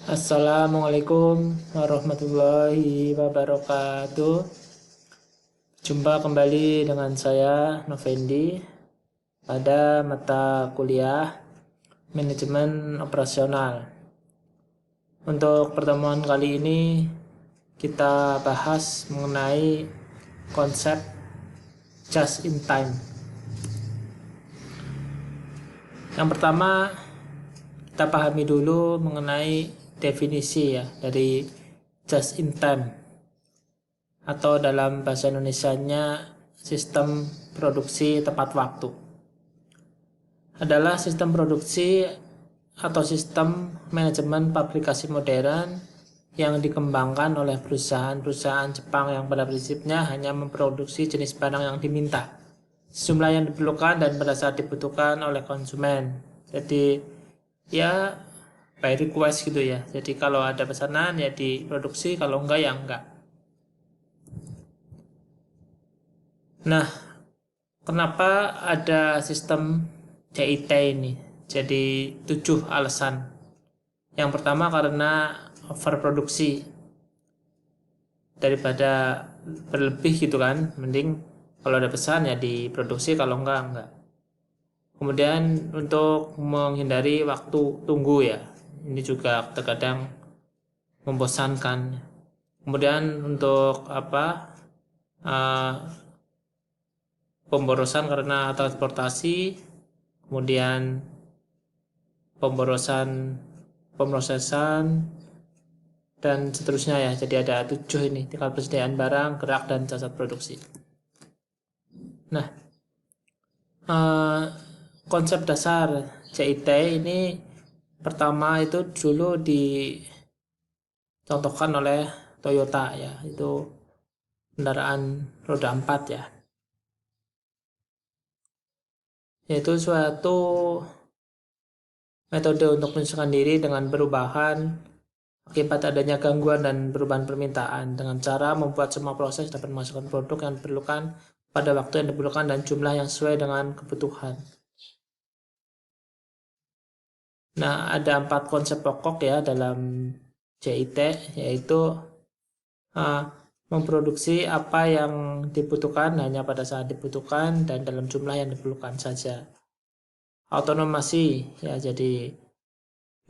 Assalamualaikum warahmatullahi wabarakatuh. Jumpa kembali dengan saya Novendi pada mata kuliah Manajemen Operasional. Untuk pertemuan kali ini kita bahas mengenai konsep just in time. Yang pertama, kita pahami dulu mengenai definisi ya dari just in time, atau dalam bahasa Indonesianya sistem produksi tepat waktu. Adalah sistem produksi atau sistem manajemen pabrikasi modern yang dikembangkan oleh perusahaan-perusahaan Jepang yang pada prinsipnya hanya memproduksi jenis barang yang diminta, jumlah yang diperlukan dan pada saat dibutuhkan oleh konsumen. Jadi ya by request gitu ya. Jadi kalau ada pesanan ya diproduksi, kalau enggak ya enggak. Nah, kenapa ada sistem CIT ini? Jadi 7 alasan. Yang pertama karena overproduksi, daripada berlebih gitu kan, mending kalau ada pesan ya diproduksi, kalau enggak. Kemudian untuk menghindari waktu tunggu ya, ini juga terkadang membosankan. Kemudian untuk pemborosan karena transportasi, kemudian pemborosan pemrosesan dan seterusnya ya. Jadi ada 7 ini, tingkat persediaan barang, gerak, dan cacat produksi. Nah, konsep dasar CIT ini pertama itu dulu dicontohkan oleh Toyota ya, itu kendaraan roda 4 ya, yaitu suatu metode untuk menyesuaikan diri dengan perubahan akibat adanya gangguan dan perubahan permintaan dengan cara membuat semua proses dapat memasukkan produk yang diperlukan pada waktu yang diperlukan dan jumlah yang sesuai dengan kebutuhan. Nah, ada 4 konsep pokok ya dalam CIT, yaitu memproduksi apa yang dibutuhkan hanya pada saat dibutuhkan dan dalam jumlah yang diperlukan saja. Autonomasi ya, jadi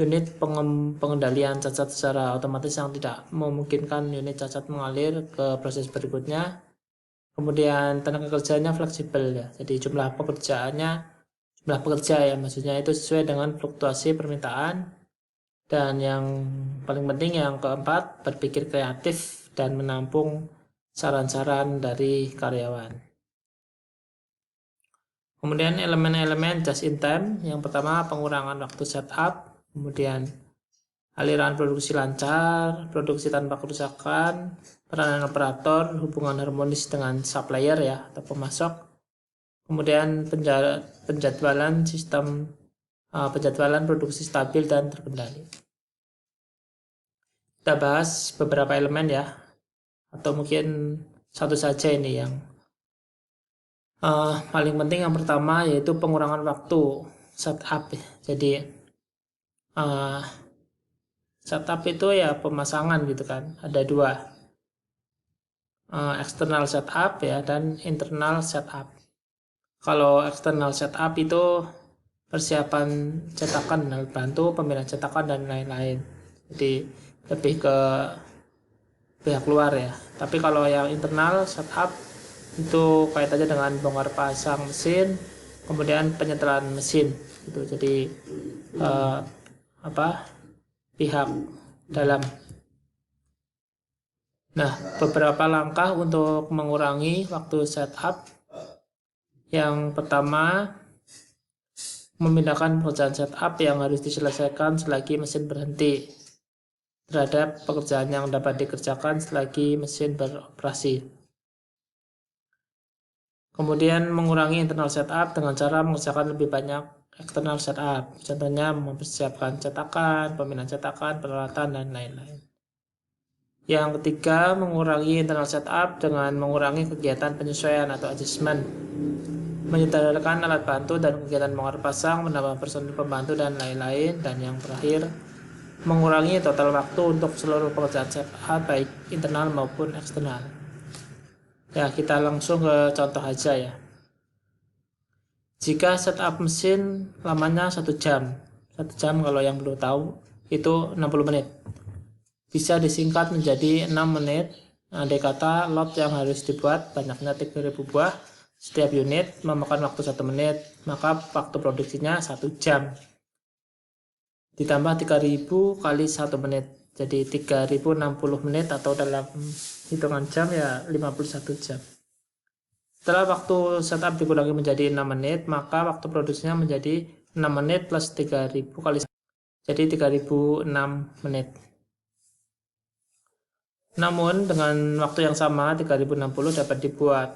unit pengendalian cacat secara otomatis yang tidak memungkinkan unit cacat mengalir ke proses berikutnya. Kemudian tenaga kerjanya fleksibel ya, jadi jumlah pekerja ya, maksudnya itu sesuai dengan fluktuasi permintaan. Dan yang paling penting yang keempat, berpikir kreatif dan menampung saran-saran dari karyawan. Kemudian elemen-elemen just in time, yang pertama pengurangan waktu setup, kemudian aliran produksi lancar, produksi tanpa kerusakan, peranan operator, hubungan harmonis dengan supplier ya atau pemasok, kemudian penjadwalan produksi stabil dan terkendali. Kita bahas beberapa elemen ya, atau mungkin satu saja ini yang paling penting. Yang pertama yaitu pengurangan waktu setup. Jadi setup itu ya pemasangan gitu kan, ada 2, external setup ya dan internal setup. Kalau external setup itu persiapan cetakan, bantu pemilihan cetakan dan lain-lain, jadi lebih ke pihak luar ya. Tapi kalau yang internal setup itu kaitannya dengan bongkar pasang mesin, kemudian penyetelan mesin gitu. Jadi pihak dalam. Nah, beberapa langkah untuk mengurangi waktu setup. Yang pertama, memindahkan pekerjaan setup yang harus diselesaikan selagi mesin berhenti terhadap pekerjaan yang dapat dikerjakan selagi mesin beroperasi. Kemudian mengurangi internal setup dengan cara mengerjakan lebih banyak external setup. Contohnya mempersiapkan cetakan, pemindahan cetakan, peralatan, dan lain-lain. Yang ketiga, mengurangi internal setup dengan mengurangi kegiatan penyesuaian atau adjustment, menyederhanakan alat bantu dan kegiatan bongkar pasang, menambah personil pembantu, dan lain-lain. Dan yang terakhir, mengurangi total waktu untuk seluruh pekerjaan setup baik internal maupun eksternal. Ya, kita langsung ke contoh aja ya. Jika setup mesin lamanya 1 jam. 1 jam kalau yang belum tahu itu 60 menit. Bisa disingkat menjadi 6 menit. Andai kata lot yang harus dibuat banyaknya 3000 buah, setiap unit memakan waktu 1 menit, maka waktu produksinya 1 jam. Ditambah 3000 kali 1 menit. Jadi 3060 menit atau dalam hitungan jam ya 51 jam. Setelah waktu setup dikurangi menjadi 6 menit, maka waktu produksinya menjadi 6 menit plus 3000 kali 1. Jadi 3006 menit. Namun dengan waktu yang sama 3060 dapat dibuat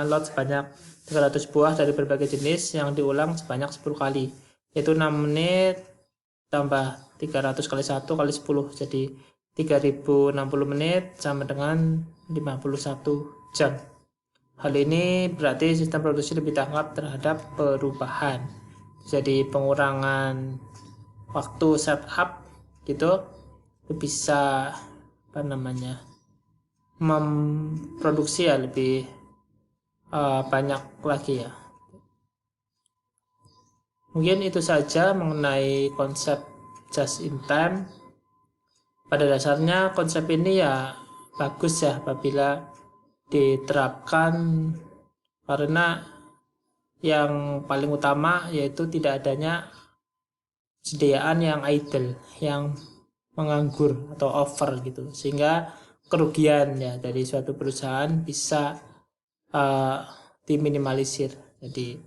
lot sebanyak 300 buah dari berbagai jenis yang diulang sebanyak 10 kali, yaitu 6 menit tambah 300 kali 1 kali 10, jadi 3060 menit sama dengan 51 jam. Hal ini berarti sistem produksi lebih tanggap terhadap perubahan, jadi pengurangan waktu setup gitu bisa memproduksi ya lebih banyak lagi ya. Mungkin itu saja mengenai konsep just in time. Pada dasarnya konsep ini ya bagus ya apabila diterapkan, karena yang paling utama yaitu tidak adanya sediaan yang idle, yang menganggur atau over gitu, sehingga kerugian ya dari suatu perusahaan bisa diminimalisir. Jadi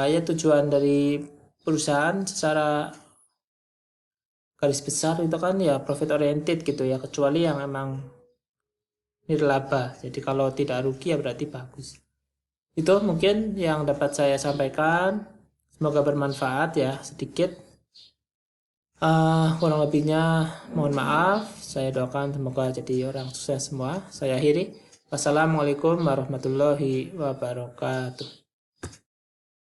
ya tujuan dari perusahaan secara garis besar itu kan ya profit oriented gitu ya, kecuali yang emang nirlaba. Jadi kalau tidak rugi ya berarti bagus. Itu mungkin yang dapat saya sampaikan, semoga bermanfaat ya sedikit. Kurang lebihnya mohon maaf. Saya doakan semoga jadi orang sukses semua. Saya akhiri. Wassalamualaikum warahmatullahi wabarakatuh.